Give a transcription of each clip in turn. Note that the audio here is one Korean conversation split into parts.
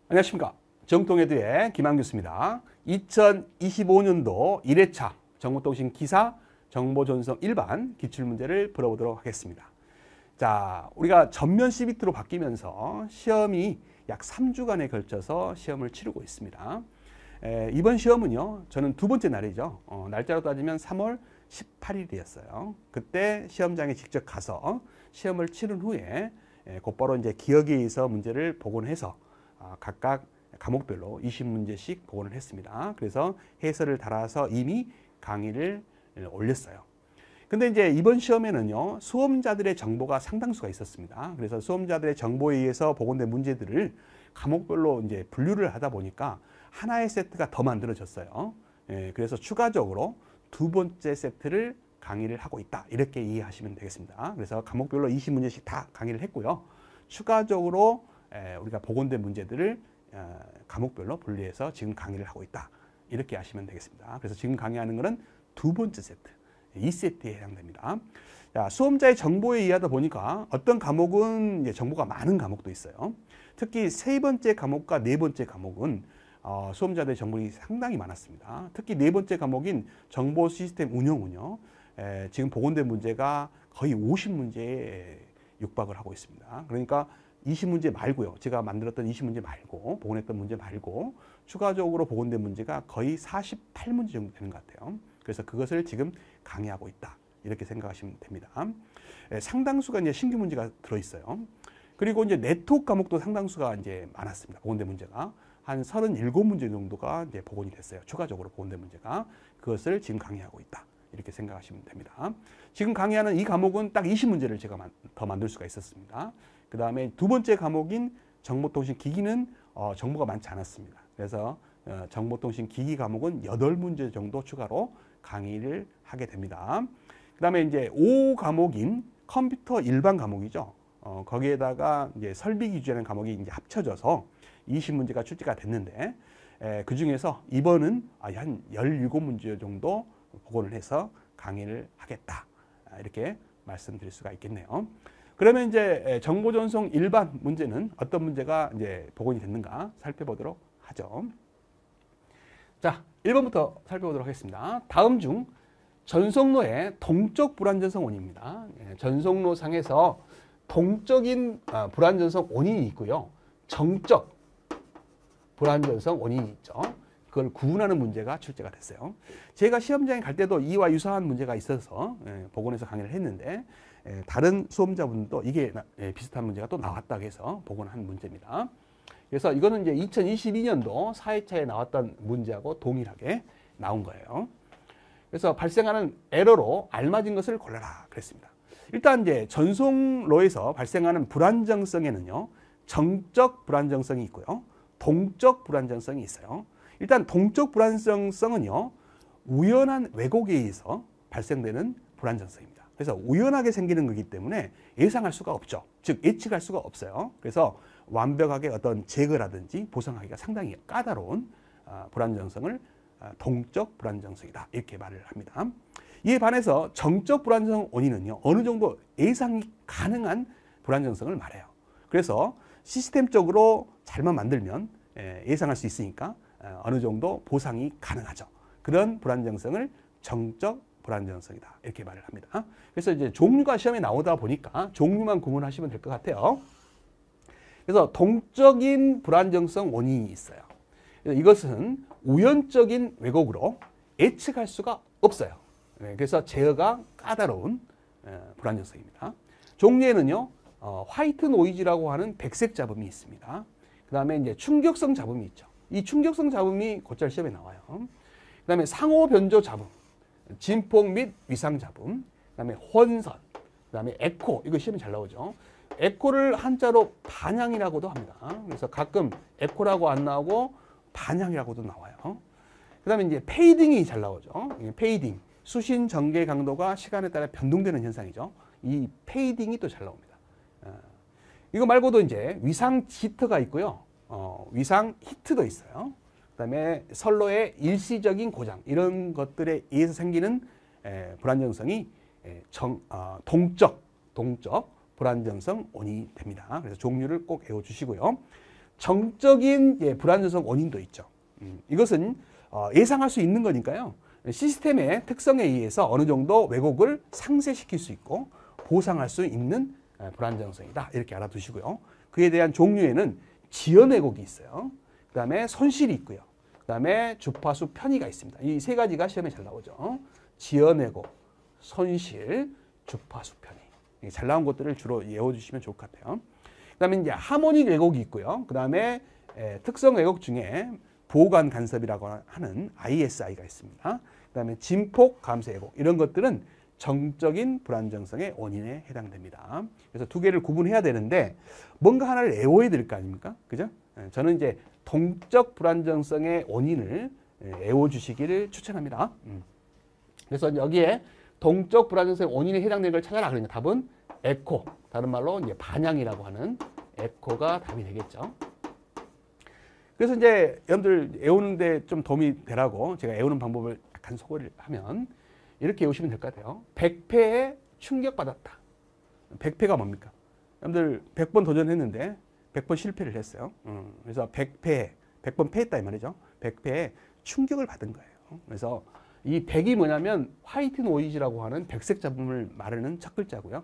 안녕하십니까. 정통에듀의 김한 교수입니다. 2025년도 1회차 정보통신 기사 정보전송 일반 기출문제를 풀어보도록 하겠습니다. 자, 우리가 전면 CBT로 바뀌면서 시험이 약 3주간에 걸쳐서 시험을 치르고 있습니다. 이번 시험은요, 저는 두 번째 날이죠. 날짜로 따지면 3월 18일이었어요. 그때 시험장에 직접 가서 시험을 치른 후에 곧바로 이제 기억에 의해서 문제를 복원해서 각각 과목별로 20문제씩 복원을 했습니다. 그래서 해설을 달아서 이미 강의를 올렸어요. 근데 이제 이번 시험에는요, 수험자들의 정보가 상당수가 있었습니다. 그래서 수험자들의 정보에 의해서 복원된 문제들을 과목별로 이제 분류를 하다 보니까 하나의 세트가 더 만들어졌어요. 그래서 추가적으로 두 번째 세트를 강의를 하고 있다. 이렇게 이해하시면 되겠습니다. 그래서 과목별로 20문제씩 다 강의를 했고요. 추가적으로 우리가 복원된 문제들을 과목별로 분리해서 지금 강의를 하고 있다. 이렇게 아시면 되겠습니다. 그래서 지금 강의하는 것은 두 번째 세트, 2세트에 해당됩니다. 자, 수험자의 정보에 의하다 보니까 어떤 과목은 이제 정보가 많은 과목도 있어요. 특히 세 번째 과목과 네 번째 과목은 수험자들의 정보이 상당히 많았습니다. 특히 네 번째 과목인 정보 시스템 운영은요, 지금 복원된 문제가 거의 50문제에 육박을 하고 있습니다. 그러니까 20문제 말고요. 제가 만들었던 20문제 말고, 복원했던 문제 말고, 추가적으로 복원된 문제가 거의 48문제 정도 되는 것 같아요. 그래서 그것을 지금 강의하고 있다. 이렇게 생각하시면 됩니다. 상당수가 이제 신규 문제가 들어있어요. 그리고 이제 네트워크 과목도 상당수가 이제 많았습니다. 복원된 문제가. 한 37문제 정도가 이제 복원이 됐어요. 추가적으로 복원된 문제가. 그것을 지금 강의하고 있다. 이렇게 생각하시면 됩니다. 지금 강의하는 이 과목은 딱 20문제를 제가 더 만들 수가 있었습니다. 그 다음에 두 번째 과목인 정보통신 기기는 정보가 많지 않았습니다. 그래서 정보통신 기기 과목은 8문제 정도 추가로 강의를 하게 됩니다. 그 다음에 이제 5 과목인 컴퓨터 일반 과목이죠. 거기에다가 이제 설비 기준이라는 과목이 이제 합쳐져서 20문제가 출제가 됐는데, 그 중에서 이번은 한 17문제 정도 복원을 해서 강의를 하겠다. 이렇게 말씀드릴 수가 있겠네요. 그러면 이제 정보 전송 일반 문제는 어떤 문제가 이제 복원이 됐는가 살펴보도록 하죠. 자, 1번부터 살펴보도록 하겠습니다. 다음 중 전송로의 동적 불안전성 원인입니다. 전송로 상에서 동적인 불안전성 원인이 있고요. 정적 불안전성 원인이 있죠. 그걸 구분하는 문제가 출제가 됐어요. 제가 시험장에 갈 때도 이와 유사한 문제가 있어서 복원해서 강의를 했는데, 다른 수험자분도 이게 비슷한 문제가 또 나왔다고 해서 복원한 문제입니다. 그래서 이거는 이제 2022년도 4회차에 나왔던 문제하고 동일하게 나온 거예요. 그래서 발생하는 에러로 알맞은 것을 골라라 그랬습니다. 일단 이제 전송로에서 발생하는 불안정성에는요, 정적 불안정성이 있고요, 동적 불안정성이 있어요. 일단 동적 불안정성은요, 우연한 왜곡에 의해서 발생되는 불안정성입니다. 그래서 우연하게 생기는 거기 때문에 예상할 수가 없죠. 즉 예측할 수가 없어요. 그래서 완벽하게 어떤 제거라든지 보상하기가 상당히 까다로운 불안정성을 동적 불안정성이다. 이렇게 말을 합니다. 이에 반해서 정적 불안정 원인은요, 어느 정도 예상이 가능한 불안정성을 말해요. 그래서 시스템적으로 잘만 만들면 예상할 수 있으니까 어느 정도 보상이 가능하죠. 그런 불안정성을 정적 불안정성이다. 이렇게 말을 합니다. 그래서 이제 종류가 시험에 나오다 보니까 종류만 구분하시면 될 것 같아요. 그래서 동적인 불안정성 원인이 있어요. 그래서 이것은 우연적인 왜곡으로 예측할 수가 없어요. 그래서 제어가 까다로운 불안정성입니다. 종류에는요, 화이트 노이즈라고 하는 백색 잡음이 있습니다. 그 다음에 이제 충격성 잡음이 있죠. 이 충격성 잡음이 곧잘 시험에 나와요. 그 다음에 상호 변조 잡음, 진폭 및 위상 잡음, 그 다음에 혼선, 그 다음에 에코, 이거 시험에 잘 나오죠. 에코를 한자로 반향이라고도 합니다. 그래서 가끔 에코라고 안 나오고 반향이라고도 나와요. 그 다음에 이제 페이딩이 잘 나오죠. 페이딩, 수신 전개 강도가 시간에 따라 변동되는 현상이죠. 이 페이딩이 또 잘 나옵니다. 이거 말고도 이제 위상 지트가 있고요. 위상 히트도 있어요. 그 다음에 선로의 일시적인 고장, 이런 것들에 의해서 생기는 불안정성이 동적 불안정성 원인이 됩니다. 그래서 종류를 꼭 외워주시고요. 정적인 불안정성 원인도 있죠. 이것은 예상할 수 있는 거니까요. 시스템의 특성에 의해서 어느 정도 왜곡을 상쇄시킬 수 있고 보상할 수 있는 불안정성이다. 이렇게 알아두시고요. 그에 대한 종류에는 지연 왜곡이 있어요. 그 다음에 손실이 있고요. 그 다음에 주파수 편의가 있습니다. 이 세 가지가 시험에 잘 나오죠. 지연 왜곡, 손실, 주파수 편의. 잘 나온 것들을 주로 외워주시면 좋을 것 같아요. 그 다음에 이제 하모닉 왜곡이 있고요. 그 다음에 특성 왜곡 중에 보호관 간섭이라고 하는 ISI가 있습니다. 그 다음에 진폭 감소 왜곡. 이런 것들은 정적인 불안정성의 원인에 해당됩니다. 그래서 두 개를 구분해야 되는데 뭔가 하나를 외워야 될 거 아닙니까? 그죠? 저는 이제 동적 불안정성의 원인을 외워주시기를 추천합니다. 그래서 여기에 동적 불안정성의 원인에 해당되는 걸 찾아라. 그러니까 답은 에코. 다른 말로 이제 반향이라고 하는 에코가 답이 되겠죠. 그래서 이제 여러분들 외우는데 좀 도움이 되라고 제가 외우는 방법을 약간 소개를 하면 이렇게 외우시면 될 것 같아요. 100패에 충격받았다. 100패가 뭡니까? 여러분들 100번 도전했는데 100번 실패를 했어요. 그래서 100번 패했다 이 말이죠. 100패에 충격을 받은 거예요. 그래서 이 100이 뭐냐면 화이트 노이즈라고 하는 백색 잡음을 말하는 첫 글자고요.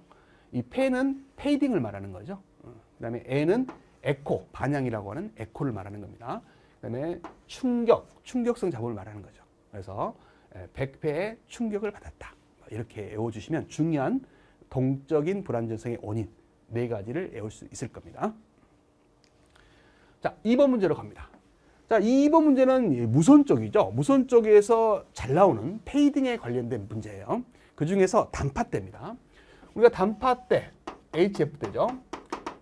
이 패는 페이딩을 말하는 거죠. 그 다음에 N은 에코, 반향이라고 하는 에코를 말하는 겁니다. 그 다음에 충격성 잡음을 말하는 거죠. 그래서 100패에 충격을 받았다. 이렇게 외워주시면 중요한 동적인 불안정성의 원인 4가지를 외울 수 있을 겁니다. 자, 2번 문제로 갑니다. 자, 2번 문제는 무선 쪽이죠. 무선 쪽에서 잘 나오는 페이딩에 관련된 문제예요. 그 중에서 단파대입니다. 우리가 단파대, HF대죠.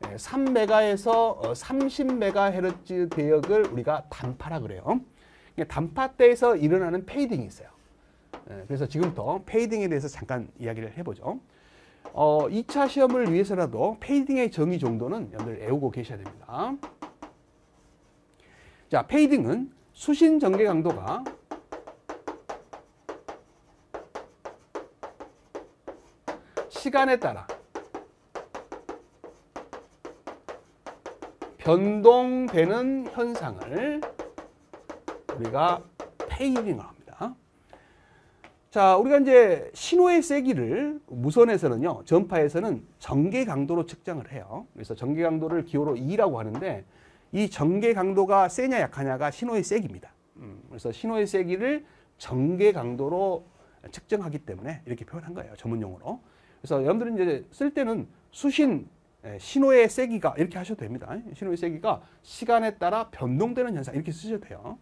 3메가에서 30메가헤르츠 대역을 우리가 단파라 그래요. 단파대에서 일어나는 페이딩이 있어요. 그래서 지금부터 페이딩에 대해서 잠깐 이야기를 해보죠. 2차 시험을 위해서라도 페이딩의 정의 정도는 여러분들 외우고 계셔야 됩니다. 자, 페이딩은 수신 전개 강도가 시간에 따라 변동되는 현상을 우리가 페이딩을 합니다. 자, 우리가 이제 신호의 세기를 무선에서는요, 전파에서는 전개 강도로 측정을 해요. 그래서 전개 강도를 기호로 2라고 하는데 이 전개 강도가 세냐 약하냐가 신호의 세기입니다. 그래서 신호의 세기를 전개 강도로 측정하기 때문에 이렇게 표현한 거예요. 전문용어로. 그래서 여러분들은 이제 쓸 때는 수신 신호의 세기가 이렇게 하셔도 됩니다. 신호의 세기가 시간에 따라 변동되는 현상 이렇게 쓰셔도 돼요.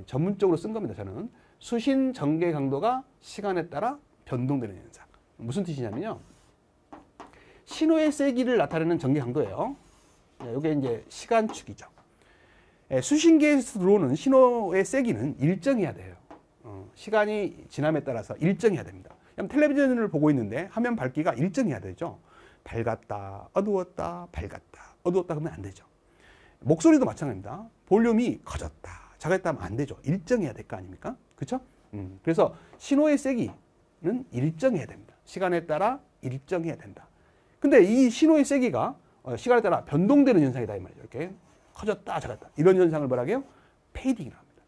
전문적으로 쓴 겁니다. 저는 수신 전개 강도가 시간에 따라 변동되는 현상. 무슨 뜻이냐면요. 신호의 세기를 나타내는 전개 강도예요. 이게 이제 시간축이죠. 수신기에서 들어오는 신호의 세기는 일정해야 돼요. 시간이 지남에 따라서 일정해야 됩니다. 텔레비전을 보고 있는데 화면 밝기가 일정해야 되죠. 밝았다, 어두웠다, 밝았다, 어두웠다 그러면 안 되죠. 목소리도 마찬가지입니다. 볼륨이 커졌다, 작았다 하면 안 되죠. 일정해야 될 거 아닙니까? 그렇죠? 그래서 신호의 세기는 일정해야 됩니다. 시간에 따라 일정해야 된다. 근데 이 신호의 세기가 시간에 따라 변동되는 현상이다 이 말이죠. 이렇게 커졌다, 작았다. 이런 현상을 뭐라고 해요? 페이딩이라고 합니다.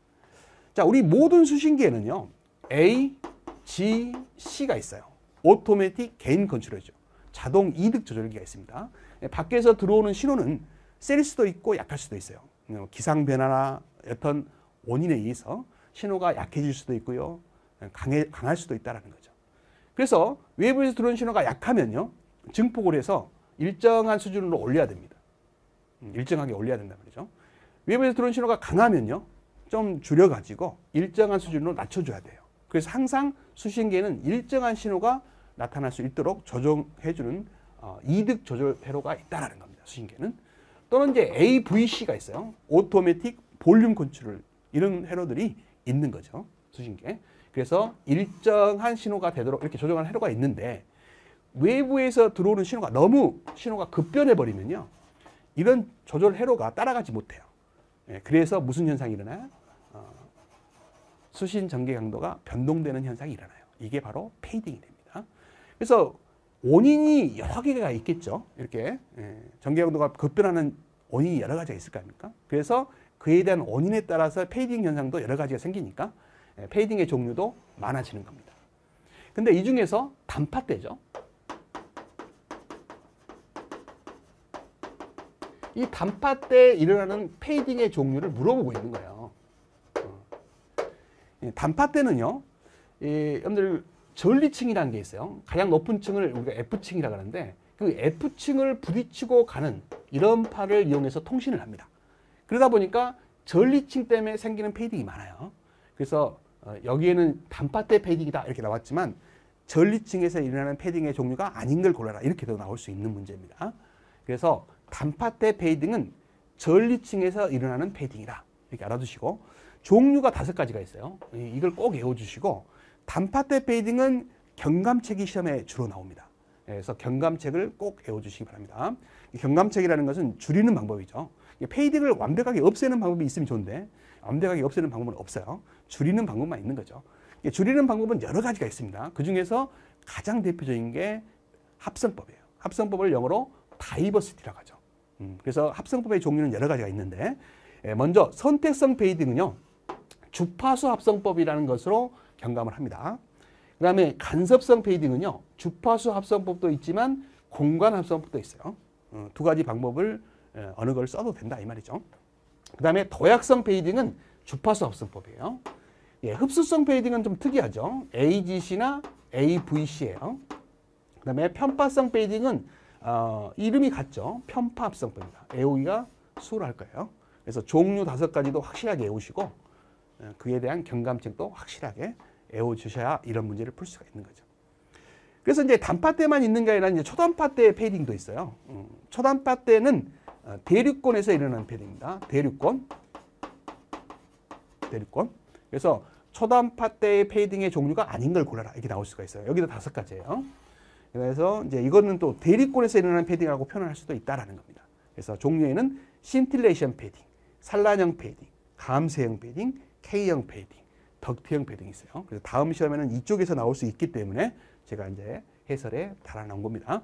자, 우리 모든 수신기에는요. A, G, C가 있어요. 오토매틱 게인 컨트롤이죠. 자동 이득 조절기가 있습니다. 밖에서 들어오는 신호는 셀 수도 있고 약할 수도 있어요. 기상 변화나 어떤 원인에 의해서 신호가 약해질 수도 있고요. 강할 수도 있다는 거죠. 그래서 외부에서 들어오는 신호가 약하면요. 증폭을 해서 일정한 수준으로 올려야 됩니다. 일정하게 올려야 된다 말이죠. 외부에서 들어오는 신호가 강하면요. 좀 줄여가지고 일정한 수준으로 낮춰줘야 돼요. 그래서 항상 수신기에는 일정한 신호가 나타날 수 있도록 조정해주는 이득 조절 회로가 있다는 겁니다. 수신기에는. 또는 이제 AVC가 있어요. 오토매틱 볼륨 컨트롤 이런 회로들이 있는 거죠. 수신기에. 그래서 일정한 신호가 되도록 이렇게 조정하는 회로가 있는데 외부에서 들어오는 신호가 너무 신호가 급변해 버리면요. 이런 조절 회로가 따라가지 못해요. 그래서 무슨 현상이 일어나요? 수신 전개 강도가 변동되는 현상이 일어나요. 이게 바로 페이딩이 됩니다. 그래서 원인이 여러 개가 있겠죠. 이렇게 전개 강도가 급변하는 원인이 여러 가지가 있을 거 아닙니까? 그래서 그에 대한 원인에 따라서 페이딩 현상도 여러 가지가 생기니까 페이딩의 종류도 많아지는 겁니다. 근데 이 중에서 단팥대죠. 이 단팥대에 일어나는 페이딩의 종류를 물어보고 있는 거예요. 단팥대는요, 여러분들 전리층이라는 게 있어요. 가장 높은 층을 우리가 F층이라고 하는데 그 F층을 부딪히고 가는 이런 파를 이용해서 통신을 합니다. 그러다 보니까 전리층 때문에 생기는 페이딩이 많아요. 그래서 여기에는 단팥대 페이딩이다 이렇게 나왔지만 전리층에서 일어나는 페이딩의 종류가 아닌 걸 골라라 이렇게도 나올 수 있는 문제입니다. 그래서 단팥대 페이딩은 전리층에서 일어나는 페이딩이다 이렇게 알아두시고 종류가 5가지가 있어요. 이걸 꼭 외워주시고 단팥대 페이딩은 경감책이 시험에 주로 나옵니다. 그래서 경감책을 꼭 외워주시기 바랍니다. 경감책이라는 것은 줄이는 방법이죠. 페이딩을 완벽하게 없애는 방법이 있으면 좋은데 완벽하게 없애는 방법은 없어요. 줄이는 방법만 있는 거죠. 줄이는 방법은 여러 가지가 있습니다. 그 중에서 가장 대표적인 게 합성법이에요. 합성법을 영어로 다이버시티라고 하죠. 그래서 합성법의 종류는 여러 가지가 있는데 먼저 선택성 페이딩은요. 주파수 합성법이라는 것으로 경감을 합니다. 그 다음에 간섭성 페이딩은요. 주파수 합성법도 있지만 공간 합성법도 있어요. 2가지 방법을 어느 걸 써도 된다 이 말이죠. 그 다음에 도약성 페이딩은 주파수 합성법이에요. 흡수성 페이딩은 좀 특이하죠. AGC나 AVC예요. 그 다음에 편파성 페이딩은 이름이 같죠. 편파 합성법입니다. AOE가 수를 할 거예요. 그래서 종류 5가지도 확실하게 외우시고 그에 대한 경감책도 확실하게 외워주셔야 이런 문제를 풀 수가 있는 거죠. 그래서 이제 단팥대만 있는 게 아니라 이제 초단팥대 페이딩도 있어요. 초단팥대는 대륙권에서 일어나는 페이딩입니다. 대륙권. 그래서 초단팥대의 페이딩의 종류가 아닌 걸 골라라 이렇게 나올 수가 있어요. 여기도 5가지예요. 그래서 이제 이거는 또 대륙권에서 일어나는 페이딩이라고 표현할 수도 있다라는 겁니다. 그래서 종류에는 신틸레이션 페이딩, 산란형 페이딩, 감쇄형 페이딩, K형 페이딩, 덕트형 페이딩이 있어요. 그래서 다음 시험에는 이쪽에서 나올 수 있기 때문에 제가 이제 해설에 달아놓은 겁니다.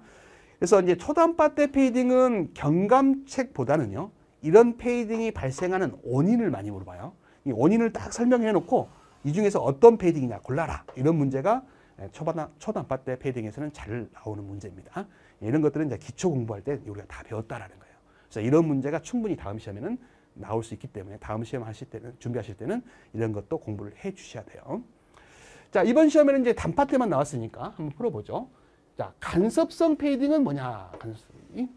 그래서 이제 초단팥대 페이딩은 경감책보다는요, 이런 페이딩이 발생하는 원인을 많이 물어봐요. 이 원인을 딱 설명해 놓고 이 중에서 어떤 페이딩이냐 골라라. 이런 문제가 초단팥대 페이딩에서는 잘 나오는 문제입니다. 이런 것들은 이제 기초 공부할 때 우리가 다 배웠다라는 거예요. 그래서 이런 문제가 충분히 다음 시험에는 나올 수 있기 때문에 다음 시험 하실 때는 준비하실 때는 이런 것도 공부를 해 주셔야 돼요. 자, 이번 시험에는 이제 단팥대만 나왔으니까 한번 풀어보죠. 자, 간섭성 페이딩은 뭐냐? 간섭성이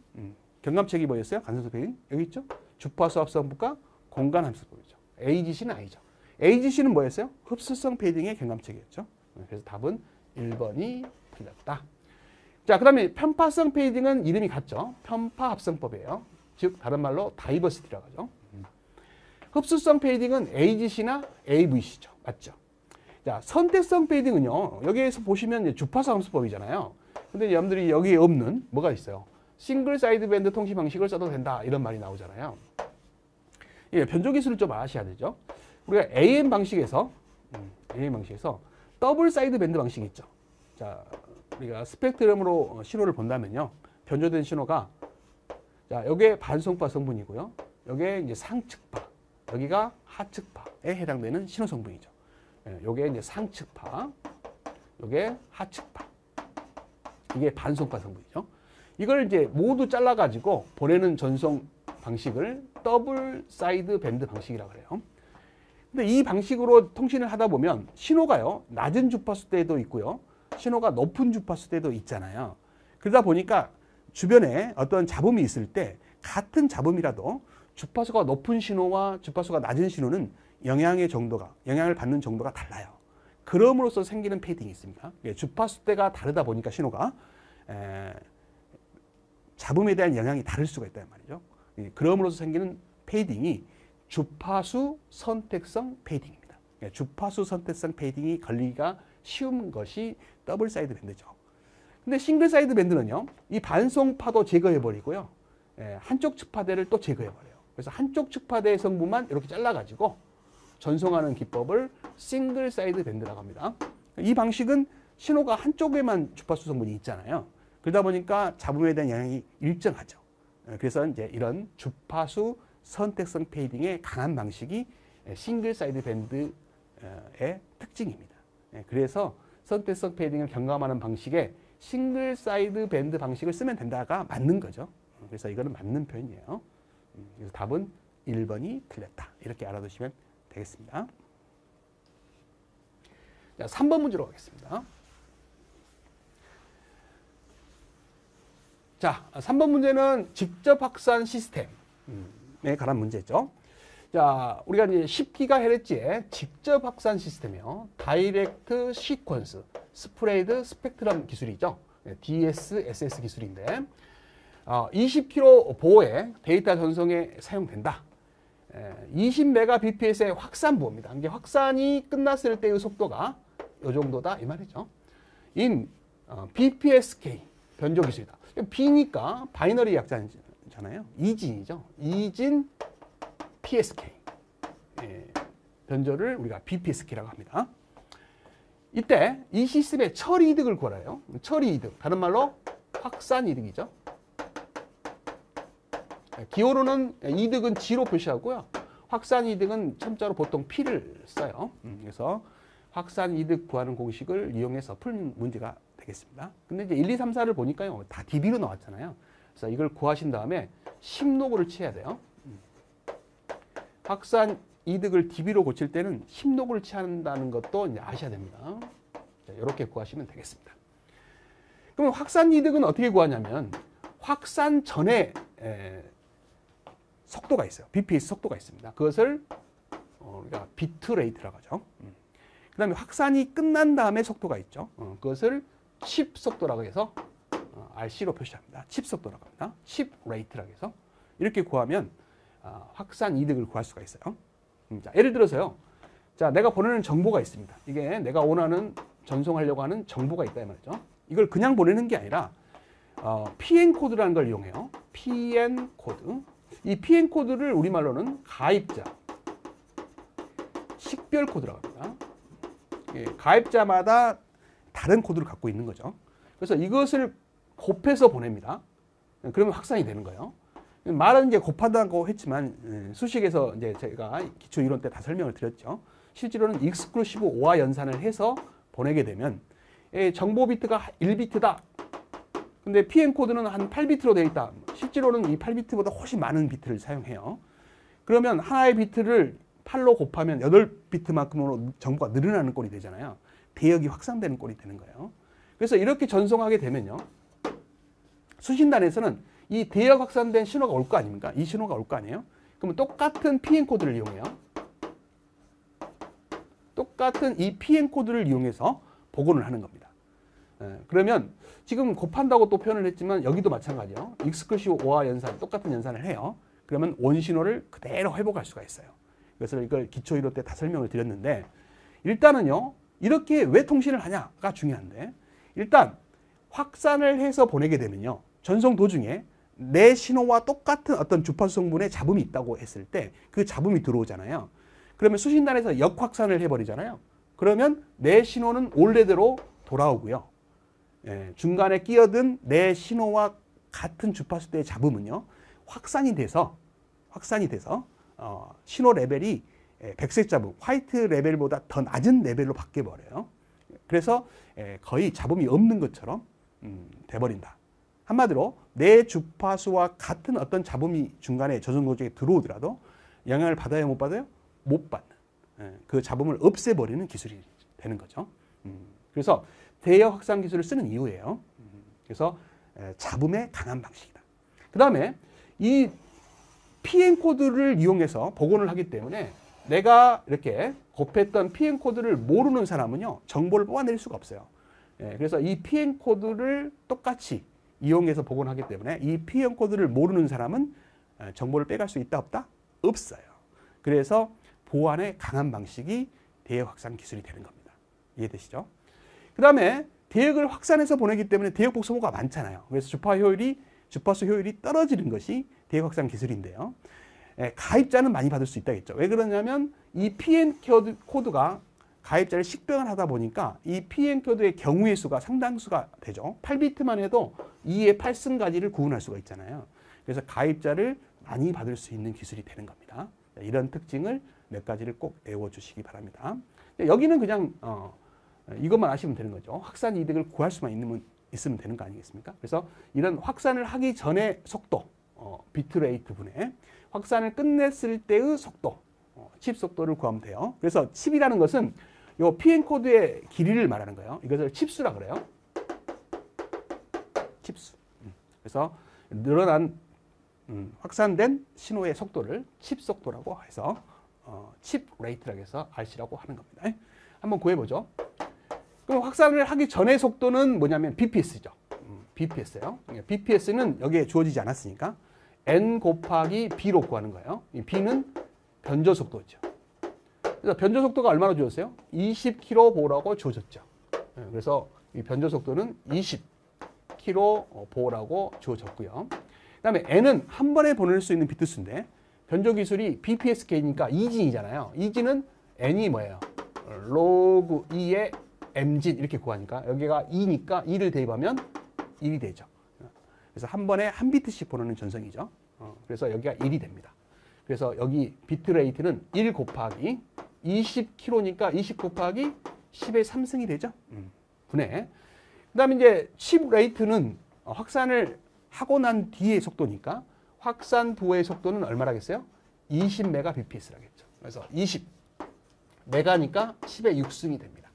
경감책이 뭐였어요? 간섭성 페이딩 여기 있죠? 주파수 합성법과 공간 합성법이죠. AGC는 아니죠. AGC는 뭐였어요? 흡수성 페이딩의 경감책이었죠. 그래서 답은 1번이 틀렸다. 자, 그 다음에 편파성 페이딩은 이름이 같죠. 편파 합성법이에요. 즉 다른 말로 다이버시티라고 하죠. 흡수성 페이딩은 AGC나 AVC죠. 맞죠? 자, 선택성 페이딩은요. 여기에서 보시면 이제 주파수 함수법이잖아요. 근데 여러분들이 여기에 없는 뭐가 있어요? 싱글 사이드 밴드 통신 방식을 써도 된다. 이런 말이 나오잖아요. 예, 변조 기술을 좀 아셔야 되죠. 우리가 AM 방식에서 더블 사이드 밴드 방식이 있죠. 자, 우리가 스펙트럼으로 신호를 본다면요. 변조된 신호가 자, 여기에 반송파 성분이고요. 여기에 이제 상측파, 여기가 하측파에 해당되는 신호 성분이죠. 요게 이제 상측파, 요게 하측파. 이게 반송파 성분이죠. 이걸 이제 모두 잘라가지고 보내는 전송 방식을 더블 사이드 밴드 방식이라고 해요. 근데 이 방식으로 통신을 하다 보면 신호가요, 낮은 주파수 대도 있고요. 신호가 높은 주파수 대도 있잖아요. 그러다 보니까 주변에 어떤 잡음이 있을 때 같은 잡음이라도 주파수가 높은 신호와 주파수가 낮은 신호는 영향을 받는 정도가 달라요. 그럼으로써 생기는 페이딩이 있습니다. 주파수대가 다르다 보니까 신호가 잡음에 대한 영향이 다를 수가 있다는 말이죠. 그럼으로써 생기는 페이딩이 주파수 선택성 페이딩입니다. 주파수 선택성 페이딩이 걸리기가 쉬운 것이 더블 사이드 밴드죠. 근데 싱글 사이드 밴드는요, 이 반송파도 제거해버리고요, 한쪽 측파대를 또 제거해버려요. 그래서 한쪽 측파대의 성분만 이렇게 잘라가지고 전송하는 기법을 싱글 사이드 밴드라고 합니다. 이 방식은 신호가 한쪽에만 주파수 성분이 있잖아요. 그러다 보니까 잡음에 대한 영향이 일정하죠. 그래서 이제 이런 주파수 선택성 페이딩의 강한 방식이 싱글 사이드 밴드의 특징입니다. 그래서 선택성 페이딩을 경감하는 방식에 싱글 사이드 밴드 방식을 쓰면 된다가 맞는 거죠. 그래서 이거는 맞는 표현이에요. 그래서 답은 1번이 틀렸다. 이렇게 알아두시면 되겠습니다. 자, 3번 문제로 가겠습니다. 자, 3번 문제는 직접 확산 시스템에 관한 문제죠. 자, 우리가 이제 10GHz의 직접 확산 시스템이요. 다이렉트 시퀀스, 스프레이드 스펙트럼 기술이죠. DSSS 기술인데 20km 보호의 데이터 전송에 사용된다. 20Mbps의 확산부호입니다. 이게 확산이 끝났을 때의 속도가 이 정도다 이 말이죠. in BPSK 변조 기술이다. B니까 바이너리 약자잖아요. 이진이죠. 이진 PSK 변조를 우리가 BPSK라고 합니다. 이때 이 시스템의 처리 이득을 구하래요. 처리 이득, 다른 말로 확산 이득이죠. 기호로는 이득은 G로 표시하고요. 확산 이득은 첨자로 보통 P를 써요. 그래서 확산 이득 구하는 공식을 이용해서 풀 문제가 되겠습니다. 근데 이제 1, 2, 3, 4를 보니까요. 다 DB로 나왔잖아요. 그래서 이걸 구하신 다음에 10로그를 취해야 돼요. 확산 이득을 DB로 고칠 때는 10로그를 취한다는 것도 이제 아셔야 됩니다. 자, 이렇게 구하시면 되겠습니다. 그럼 확산 이득은 어떻게 구하냐면 확산 전에 속도가 있어요. BPS 속도가 있습니다. 그것을 우리가 비트 레이트라고 하죠. 그 다음에 확산이 끝난 다음에 속도가 있죠. 그것을 칩 속도라고 해서 RC로 표시합니다. 칩 속도라고 합니다. 칩 레이트라고 해서 이렇게 구하면 확산 이득을 구할 수가 있어요. 자, 예를 들어서요. 자, 내가 보내는 정보가 있습니다. 이게 내가 원하는 전송하려고 하는 정보가 있다 이 말이죠. 이걸 그냥 보내는 게 아니라 PN 코드라는 걸 이용해요. PN 코드. 이 PN 코드를 우리말로는 가입자, 식별 코드라고 합니다. 가입자마다 다른 코드를 갖고 있는 거죠. 그래서 이것을 곱해서 보냅니다. 그러면 확산이 되는 거예요. 말은 이제 곱한다고 했지만 수식에서 이제 제가 기초 이론 때 다 설명을 드렸죠. 실제로는 익스클루시브 오화 연산을 해서 보내게 되면 정보 비트가 1비트다. 근데 PN 코드는 한 8비트로 되어 있다. 실제로는 이 8비트보다 훨씬 많은 비트를 사용해요. 그러면 하나의 비트를 8로 곱하면 8비트만큼으로 정보가 늘어나는 꼴이 되잖아요. 대역이 확산되는 꼴이 되는 거예요. 그래서 이렇게 전송하게 되면요. 수신단에서는 이 대역 확산된 신호가 올 거 아닙니까? 이 신호가 올 거 아니에요? 그러면 똑같은 PN 코드를 이용해요. 똑같은 이 PN 코드를 이용해서 복원을 하는 겁니다. 그러면 지금 곱한다고 또 표현을 했지만 여기도 마찬가지요. 익스클루시브 오화 연산, 똑같은 연산을 해요. 그러면 원신호를 그대로 회복할 수가 있어요. 그래서 이걸 기초 이론 때 다 설명을 드렸는데 일단은요. 이렇게 왜 통신을 하냐가 중요한데 일단 확산을 해서 보내게 되면요. 전송 도중에 내 신호와 똑같은 어떤 주파수 성분의 잡음이 있다고 했을 때 그 잡음이 들어오잖아요. 그러면 수신단에서 역확산을 해버리잖아요. 그러면 내 신호는 원래대로 돌아오고요. 중간에 끼어든 내 신호와 같은 주파수대의 잡음은요. 확산이 돼서 신호 레벨이 백색 잡음, 화이트 레벨보다 더 낮은 레벨로 바뀌어버려요. 그래서 거의 잡음이 없는 것처럼 돼버린다. 한마디로 내 주파수와 같은 어떤 잡음이 중간에 저전 도중에 들어오더라도 영향을 받아요, 못 받아요? 못 받는. 그 잡음을 없애버리는 기술이 되는 거죠. 그래서 대역 확산 기술을 쓰는 이유예요. 그래서 잡음에 강한 방식이다. 그 다음에 이 PN 코드를 이용해서 복원을 하기 때문에 내가 이렇게 곱했던 PN 코드를 모르는 사람은요, 정보를 뽑아낼 수가 없어요. 그래서 이 PN 코드를 똑같이 이용해서 복원하기 때문에 이 PN 코드를 모르는 사람은 정보를 빼갈 수 있다 없다? 없어요. 그래서 보안에 강한 방식이 대역 확산 기술이 되는 겁니다. 이해되시죠? 그 다음에 대역을 확산해서 보내기 때문에 대역 복소모가 많잖아요. 그래서 주파수 효율이 떨어지는 것이 대역 확산 기술인데요. 가입자는 많이 받을 수 있다겠죠. 왜 그러냐면 이 PN 코드가 가입자를 식별을 하다 보니까 이 PN 코드의 경우의 수가 상당수가 되죠. 8비트만 해도 2의 8승가지를 구분할 수가 있잖아요. 그래서 가입자를 많이 받을 수 있는 기술이 되는 겁니다. 이런 특징을 몇 가지를 꼭 외워주시기 바랍니다. 여기는 그냥 이것만 아시면 되는 거죠. 확산 이득을 구할 수만 있으면 되는 거 아니겠습니까? 그래서 이런 확산을 하기 전의 속도, 비트레이트 분의 확산을 끝냈을 때의 속도, 칩 속도를 구하면 돼요. 그래서 칩이라는 것은 요 PN 코드의 길이를 말하는 거예요. 이것을 칩수라 그래요. 칩수. 그래서 늘어난 확산된 신호의 속도를 칩 속도라고 해서 칩 레이트라고 해서 RC라고 하는 겁니다. 한번 구해보죠. 그럼 확산을 하기 전의 속도는 뭐냐면 BPS죠. BPS예요. BPS는 여기에 주어지지 않았으니까 N 곱하기 B로 구하는 거예요. 이 B는 변조 속도죠. 그래서 변조 속도가 얼마나 주어졌어요? 20kb라고 주어졌죠. 그래서 이 변조 속도는 20kb라고 주어졌고요. 그 다음에 N은 한 번에 보낼 수 있는 비트 수인데 변조 기술이 BPSK니까 2진이잖아요. 2진은 N이 뭐예요? 로그 2의 M진 이렇게 구하니까 여기가 2니까 2를 대입하면 1이 되죠. 그래서 한 번에 한 비트씩 보내는 전송이죠. 그래서 여기가 1이 됩니다. 그래서 여기 비트 레이트는 1 곱하기 20kb니까 20 곱하기 10의 3승이 되죠. 분해. 그 다음에 이제 칩 레이트는 확산을 하고 난 뒤의 속도니까 확산부의 속도는 얼마라겠어요? 20Mbps라겠죠. 그래서 20 메가니까 10의 6승이 됩니다.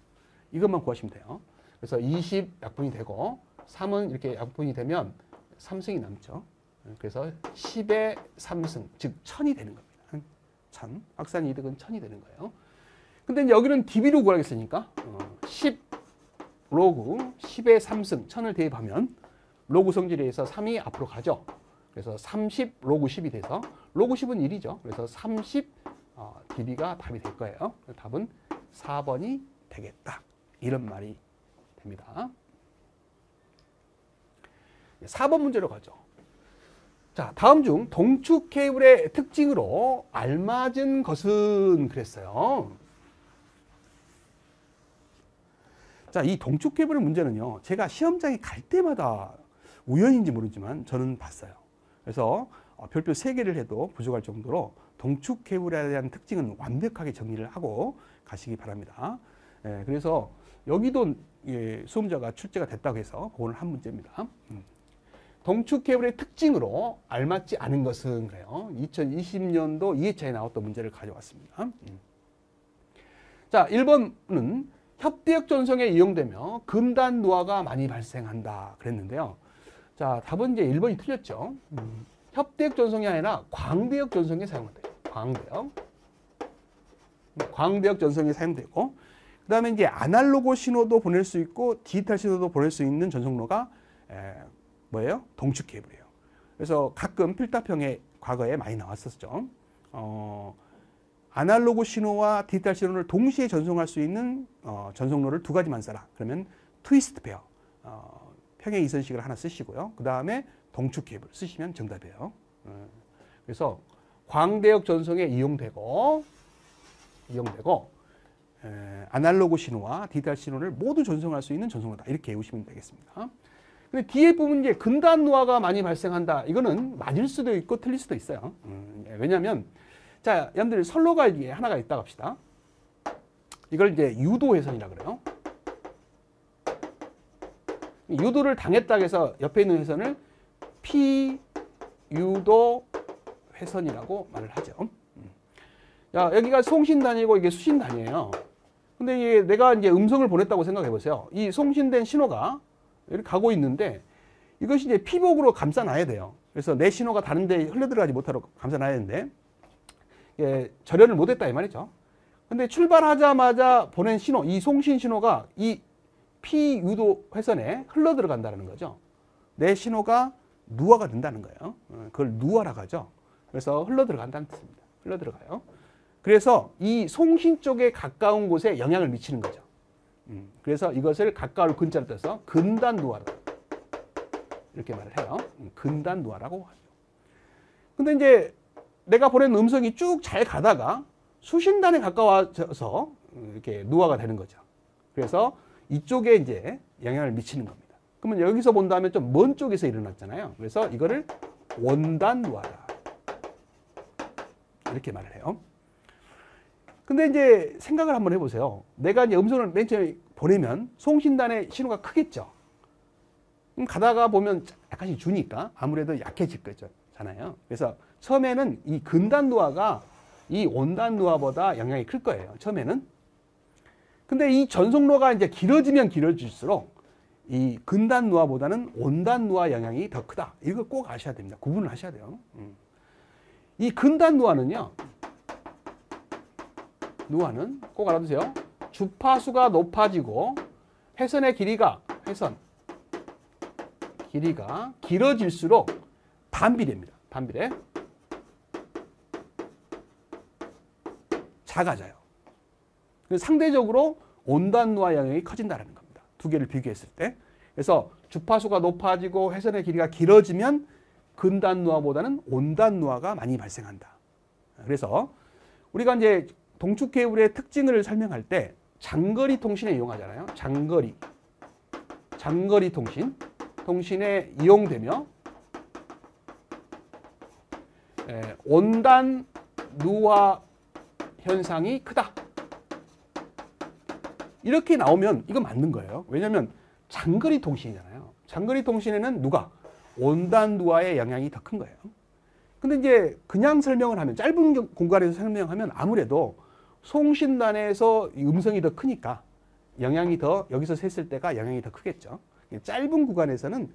이것만 구하시면 돼요. 그래서 20 약분이 되고 3은 이렇게 약분이 되면 3승이 남죠. 그래서 10의 3승, 즉 1000이 되는 겁니다. 1000. 확산 이득은 1000이 되는 거예요. 근데 이제 여기는 dB로 구하겠으니까 10 로그 10의 3승, 1000을 대입하면 로그 성질에 의해서 3이 앞으로 가죠. 그래서 30 로그 10이 돼서 로그 10은 1이죠. 그래서 30 dB가 답이 될 거예요. 답은 4번이 되겠다. 이런 말이 됩니다. 4번 문제로 가죠. 자, 다음 중 동축 케이블의 특징으로 알맞은 것은 그랬어요. 자, 이 동축 케이블의 문제는요, 제가 시험장에 갈 때마다 우연인지 모르지만 저는 봤어요. 그래서 별표 3개를 해도 부족할 정도로 동축 케이블에 대한 특징은 완벽하게 정리를 하고 가시기 바랍니다. 그래서 여기도 수험자가 출제가 됐다고 해서 오늘 한 문제입니다. 동축 케이블의 특징으로 알맞지 않은 것은 그래요. 2020년도 2회차에 나왔던 문제를 가져왔습니다. 자, 1번은 협대역 전송에 이용되며 금단 노화가 많이 발생한다 그랬는데요. 자, 답은 이제 1번이 틀렸죠. 협대역 전송이 아니라 광대역 전송에 사용된대요. 광대역 전송에 사용되고, 그 다음에 이제 아날로그 신호도 보낼 수 있고 디지털 신호도 보낼 수 있는 전송로가 뭐예요? 동축 케이블이에요. 그래서 가끔 필답형에 과거에 많이 나왔었죠. 아날로그 신호와 디지털 신호를 동시에 전송할 수 있는 전송로를 2가지만 써라. 그러면 트위스트 페어, 평행 이선식을 하나 쓰시고요. 그 다음에 동축 케이블 쓰시면 정답이에요. 그래서 광대역 전송에 이용되고 아날로그 신호와 디지털 신호를 모두 전송할 수 있는 전송로다. 이렇게 외우시면 되겠습니다. 근데 뒤에 부분 이제 근단 노화가 많이 발생한다. 이거는 맞을 수도 있고 틀릴 수도 있어요. 왜냐하면 자, 여러분들 선로가 이게 하나가 있다고 합시다. 이걸 이제 유도 회선이라고 그래요. 유도를 당했다고 해서 옆에 있는 회선을 피유도 회선이라고 말을 하죠. 자, 여기가 송신단이고 이게 수신단이에요. 근데 이게 내가 이제 음성을 보냈다고 생각해 보세요. 이 송신된 신호가 이렇게 가고 있는데 이것이 이제 피복으로 감싸놔야 돼요. 그래서 내 신호가 다른 데 흘러들어가지 못하도록 감싸놔야 되는데 절연을 못했다 이 말이죠. 근데 출발하자마자 보낸 신호, 이 송신 신호가 이 피유도 회선에 흘러들어간다는 거죠. 내 신호가 누화가 된다는 거예요. 그걸 누화라고 하죠. 그래서 흘러들어간다는 뜻입니다. 흘러들어가요. 그래서 이 송신 쪽에 가까운 곳에 영향을 미치는 거죠. 그래서 이것을 가까울 근자로 떠서 근단 누화라고 이렇게 말을 해요. 근단 누화라고 하죠. 근데 이제 내가 보낸 음성이 쭉 잘 가다가 수신단에 가까워져서 이렇게 누화가 되는 거죠. 그래서 이쪽에 이제 영향을 미치는 겁니다. 그러면 여기서 본다면 좀 먼 쪽에서 일어났잖아요. 그래서 이거를 원단 누아다. 이렇게 말을 해요. 근데 이제 생각을 한번 해보세요. 내가 이제 음성을 맨 처음에 보내면 송신단의 신호가 크겠죠. 그럼 가다가 보면 약간씩 주니까 아무래도 약해질 거잖아요. 그래서 처음에는 이 근단 누아가 이 원단 누아보다 영향이 클 거예요. 처음에는. 근데 이 전송로가 이제 길어지면 길어질수록 이 근단 누아보다는 원단 누아 영향이 더 크다. 이거 꼭 아셔야 됩니다. 구분을 하셔야 돼요. 이 근단 누아는요. 누아는 꼭 알아두세요. 주파수가 높아지고 회선의 길이가 길어질수록 반비례입니다. 반비례. 작아져요. 그래서 상대적으로 원단 누아 영향이 커진다는 겁니다. 두 개를 비교했을 때. 그래서 주파수가 높아지고 회선의 길이가 길어지면 근단 누아보다는 원단 누아가 많이 발생한다. 그래서 우리가 이제 동축 케이블의 특징을 설명할 때 장거리 통신에 이용하잖아요. 장거리 통신에 이용되며 원단 누아 현상이 크다. 이렇게 나오면 이거 맞는 거예요. 왜냐하면 장거리 통신이잖아요. 장거리 통신에는 원단 누아의 영향이 더 큰 거예요. 근데 이제 그냥 설명을 하면 짧은 공간에서 설명하면 아무래도 송신단에서 음성이 더 크니까 여기서 셌을 때가 영향이 더 크겠죠. 짧은 구간에서는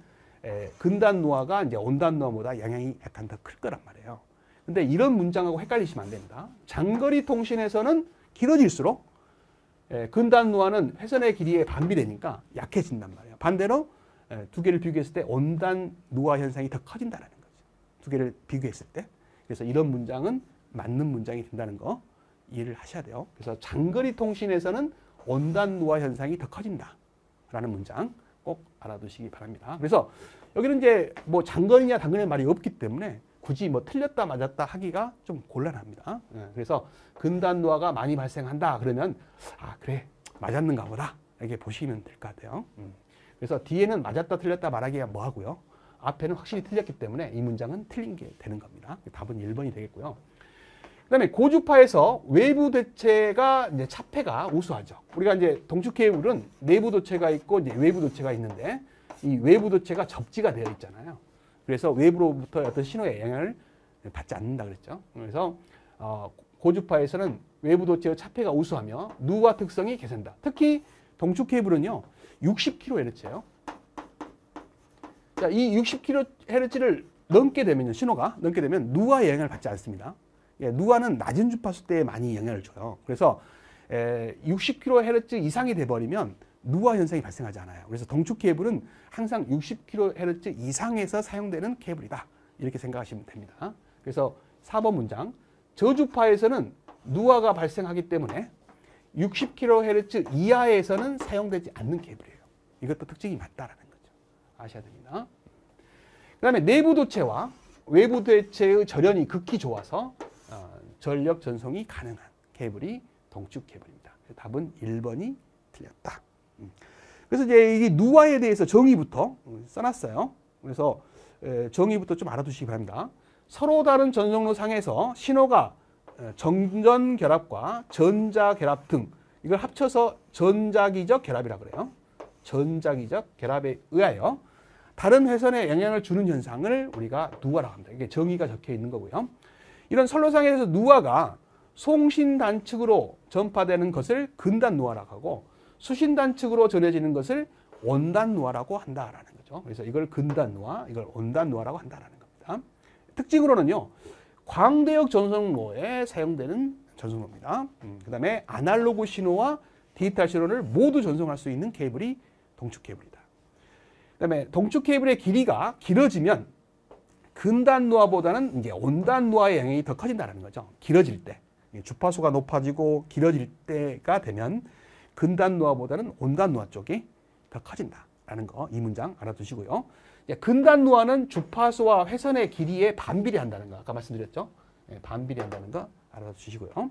근단 누아가 이제 원단 누아보다 영향이 약간 더 클 거란 말이에요. 근데 이런 문장하고 헷갈리시면 안 됩니다. 장거리 통신에서는 길어질수록 근단 누아는 회선의 길이의 반비례니까 약해진단 말이에요. 반대로 두 개를 비교했을 때 원단 누아 현상이 더 커진다는 거죠. 두 개를 비교했을 때. 그래서 이런 문장은 맞는 문장이 된다는 거 이해를 하셔야 돼요. 그래서 장거리 통신에서는 원단 누아 현상이 더 커진다라는 문장 꼭 알아두시기 바랍니다. 그래서 여기는 이제 뭐 장거리냐 단거리냐 말이 없기 때문에 굳이 뭐 틀렸다 맞았다 하기가 좀 곤란합니다. 그래서 근단 누아가 많이 발생한다 그러면 그래 맞았는가 보다 이렇게 보시면 될 것 같아요. 그래서 뒤에는 맞았다 틀렸다 말하기가 뭐하고요. 앞에는 확실히 틀렸기 때문에 이 문장은 틀린 게 되는 겁니다. 답은 1번이 되겠고요. 그 다음에 고주파에서 외부 도체가 이제 차폐가 우수하죠. 우리가 이제 동축 케이블은 내부 도체가 있고 이제 외부 도체가 있는데 이 외부 도체가 접지가 되어 있잖아요. 그래서 외부로부터 어떤 신호의 영향을 받지 않는다 그랬죠. 그래서 고주파에서는 외부 도체의 차폐가 우수하며 누아 특성이 개선다. 특히 동축 케이블은요 60kHz예요. 자, 이 60kHz를 넘게 되면 신호가 넘게 되면 누아의 영향을 받지 않습니다. 누아는 낮은 주파수 때에 많이 영향을 줘요. 그래서 60kHz 이상이 돼버리면 누아 현상이 발생하지 않아요. 그래서 동축 케이블은 항상 60kHz 이상에서 사용되는 케이블이다. 이렇게 생각하시면 됩니다. 그래서 4번 문장. 저주파에서는 누아가 발생하기 때문에 60kHz 이하에서는 사용되지 않는 케이블이에요. 이것도 특징이 맞다라는 거죠. 아셔야 됩니다. 그 다음에 내부 도체와 외부 도체의 절연이 극히 좋아서 전력 전송이 가능한 케이블이 동축 케이블입니다. 답은 1번이 틀렸다. 그래서 이제 이 누아에 대해서 정의부터 써놨어요. 그래서 정의부터 좀 알아두시기 바랍니다. 서로 다른 전송로 상에서 신호가 정전 결합과 전자 결합 등 이걸 합쳐서 전자기적 결합이라고 그래요. 전자기적 결합에 의하여 다른 회선에 영향을 주는 현상을 우리가 누아라고 합니다. 이게 정의가 적혀 있는 거고요. 이런 선로상에서 누아가 송신단측으로 전파되는 것을 근단 누아라고 하고 수신단측으로 전해지는 것을 원단 누아라고 한다라는 거죠. 그래서 이걸 근단 누아, 이걸 원단 누아라고 한다라는 겁니다. 특징으로는요. 광대역 전송로에 사용되는 전송로입니다. 그 다음에 아날로그 신호와 디지털 신호를 모두 전송할 수 있는 케이블이 동축 케이블이다. 그 다음에 동축 케이블의 길이가 길어지면 근단 누아보다는 이제 원단 누아의 영향이 더 커진다는 거죠. 길어질 때. 주파수가 높아지고 길어질 때가 되면 근단 누아보다는 원단 누아 쪽이 더 커진다라는 거, 이 문장 알아두시고요. 근단 누아는 주파수와 회선의 길이에 반비례한다는 거, 아까 말씀드렸죠. 반비례한다는 거 알아두시고요.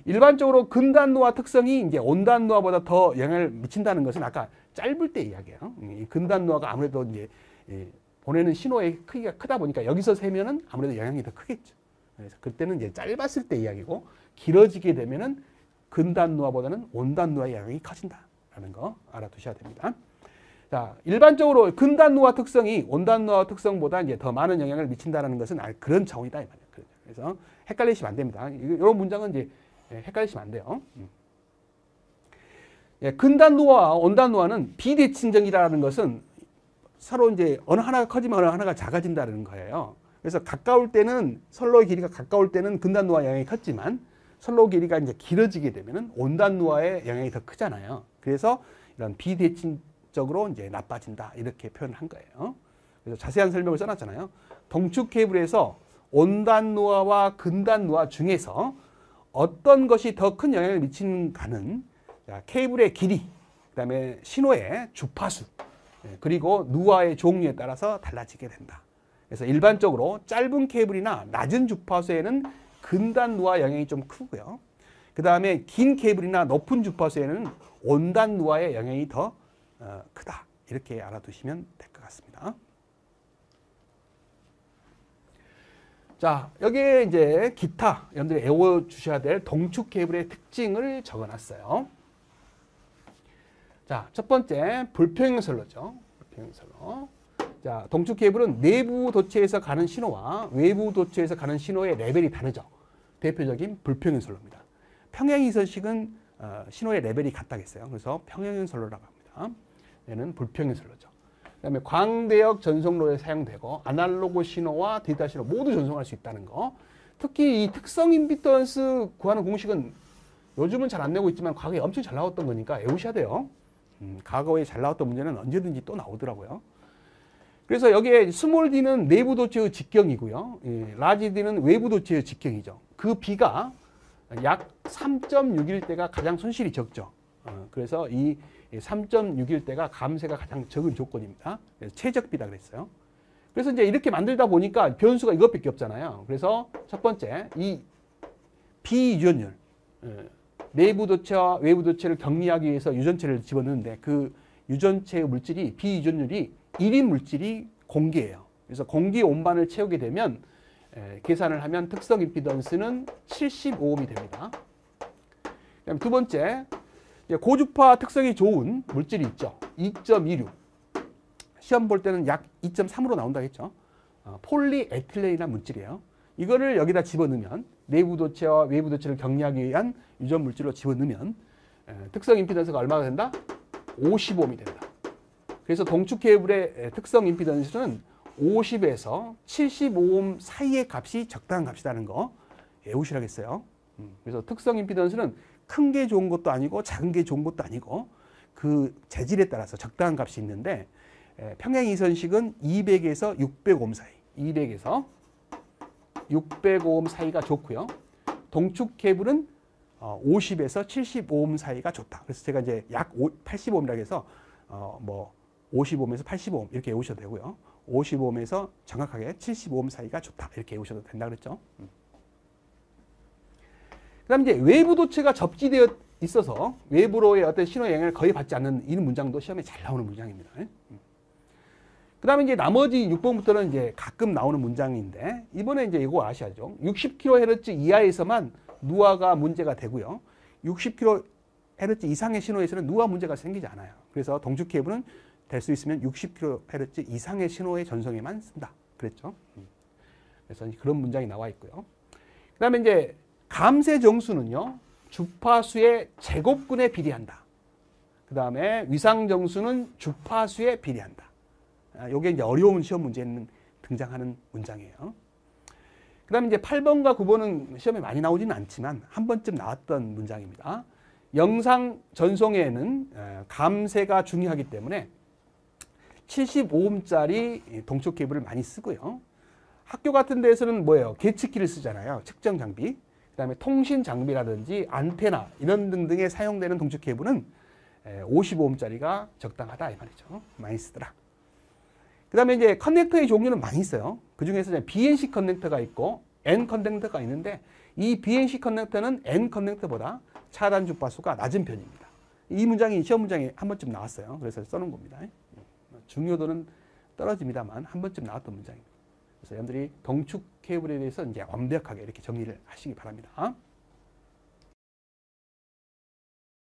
일반적으로 근단 누아 특성이 이제 원단 누아보다 더 영향을 미친다는 것은 아까 짧을 때 이야기예요. 이 근단 누아가 아무래도 이제 보내는 신호의 크기가 크다 보니까 여기서 세면은 아무래도 영향이 더 크겠죠. 그래서 그때는 이제 짧았을 때 이야기고 길어지게 되면은 근단노화보다는 온단노화의 영향이 커진다라는 거 알아두셔야 됩니다. 자, 일반적으로 근단노화 특성이 온단노화 특성보다 이제 더 많은 영향을 미친다라는 것은 그런 차원이다 이 말이에요. 그래서 헷갈리시면 안 됩니다. 이런 문장은 이제 헷갈리시면 안 돼요. 예, 근단노화와 온단노화는 비대칭적이라는 것은 서로 이제 어느 하나가 커지면 어느 하나가 작아진다는 거예요. 그래서 가까울 때는 선로의 길이가 가까울 때는 근단노화 영향이 컸지만 선로 길이가 이제 길어지게 되면은 온단노화의 영향이 더 크잖아요. 그래서 이런 비대칭적으로 이제 나빠진다 이렇게 표현을 한 거예요. 그래서 자세한 설명을 써놨잖아요. 동축 케이블에서 온단노화와 근단노화 중에서 어떤 것이 더 큰 영향을 미치는가는 케이블의 길이, 그다음에 신호의 주파수, 그리고 누화의 종류에 따라서 달라지게 된다. 그래서 일반적으로 짧은 케이블이나 낮은 주파수에는 근단 누화 영향이 좀 크고요. 그 다음에 긴 케이블이나 높은 주파수에는 온단 누화의 영향이 더 크다. 이렇게 알아두시면 될 것 같습니다. 자, 여기에 이제 기타 여러분들이 외워주셔야 될 동축 케이블의 특징을 적어놨어요. 자, 첫 번째 불평행선로죠. 불평행선로. 자, 동축 케이블은 내부 도체에서 가는 신호와 외부 도체에서 가는 신호의 레벨이 다르죠. 대표적인 불평행선로입니다. 평행이선식은 신호의 레벨이 같다겠어요. 그래서 평행선로라고 합니다. 얘는 불평행선로죠. 그다음에 광대역 전송로에 사용되고 아날로그 신호와 디지털 신호 모두 전송할 수 있다는 거. 특히 이 특성 임피던스 구하는 공식은 요즘은 잘 안 내고 있지만 과거에 엄청 잘 나왔던 거니까 외우셔야 돼요. 과거에 잘 나왔던 문제는 언제든지 또 나오더라고요. 그래서 여기에 스몰 d는 내부 도체의 직경이고요. 라지 d는 외부 도체의 직경이죠. 그 b가 약 3.6일 때가 가장 손실이 적죠. 그래서 이 3.6일 때가 감쇄가 가장 적은 조건입니다. 그래서 최적비다 그랬어요. 그래서 이제 이렇게 만들다 보니까 변수가 이것밖에 없잖아요. 그래서 첫 번째 이 비유전율, 내부 도체와 외부 도체를 격리하기 위해서 유전체를 집어넣는데 그 유전체의 물질이 비유전율이 1인 물질이 공기예요. 그래서 공기 온반을 채우게 되면 계산을 하면 특성 임피던스는 75옴이 됩니다. 그다음 두 번째, 고주파 특성이 좋은 물질이 있죠. 2.26. 시험 볼 때는 약 2.3으로 나온다고 했죠. 폴리에틸렌이라는 물질이에요. 이거를 여기다 집어넣으면 내부 도체와 외부 도체를 격리하기 위한 유전 물질로 집어넣으면 특성 임피던스가 얼마가 된다? 55옴이 된다. 그래서 동축 케이블의 특성 임피던스는 50에서 75옴 사이의 값이 적당한 값이라는 거 외우시라겠어요. 그래서 특성 임피던스는 큰 게 좋은 것도 아니고 작은 게 좋은 것도 아니고 그 재질에 따라서 적당한 값이 있는데 평행 이선식은 200에서 600옴 사이, 200에서 600옴 사이가 좋고요. 동축 케이블은 50에서 75옴 사이가 좋다. 그래서 제가 이제 약 80옴이라고 해서 뭐 55옴에서 85옴 이렇게 외우셔도 되고요. 55옴에서 정확하게 75옴 사이가 좋다. 이렇게 외우셔도 된다 그랬죠. 그 다음에 이제 외부 도체가 접지되어 있어서 외부로의 어떤 신호 영향을 거의 받지 않는 이 문장도 시험에 잘 나오는 문장입니다. 그 다음에 이제 나머지 6번부터는 이제 가끔 나오는 문장인데 이번에 이제 이거 아셔야죠. 60kHz 이하에서만 누화가 문제가 되고요. 60kHz 이상의 신호에서는 누화 문제가 생기지 않아요. 그래서 동축 케이블은 될 수 있으면 60kHz 이상의 신호의 전송에만 쓴다. 그랬죠. 그래서 그런 문장이 나와 있고요. 그 다음에 이제 감쇄 정수는요. 주파수의 제곱근에 비례한다. 그 다음에 위상 정수는 주파수에 비례한다. 이게 이제 어려운 시험 문제에는 등장하는 문장이에요. 그 다음에 이제 8번과 9번은 시험에 많이 나오지는 않지만 한 번쯤 나왔던 문장입니다. 영상 전송에는 감쇄가 중요하기 때문에 75옴짜리 동축 케이블을 많이 쓰고요. 학교 같은 데에서는 뭐예요? 계측기를 쓰잖아요. 측정 장비. 그 다음에 통신 장비라든지 안테나 이런 등등에 사용되는 동축 케이블은 55옴짜리가 적당하다 이 말이죠. 많이 쓰더라. 그 다음에 이제 커넥터의 종류는 많이 있어요. 그 중에서 BNC 커넥터가 있고 N 커넥터가 있는데 이 BNC 커넥터는 N 커넥터보다 차단 주파수가 낮은 편입니다. 이 문장이 시험 문장에 한 번쯤 나왔어요. 그래서 써놓은 겁니다. 중요도는 떨어집니다만 한 번쯤 나왔던 문장입니다. 그래서 여러분들이 동축 케이블에 대해서 이제 완벽하게 이렇게 정리를 하시기 바랍니다.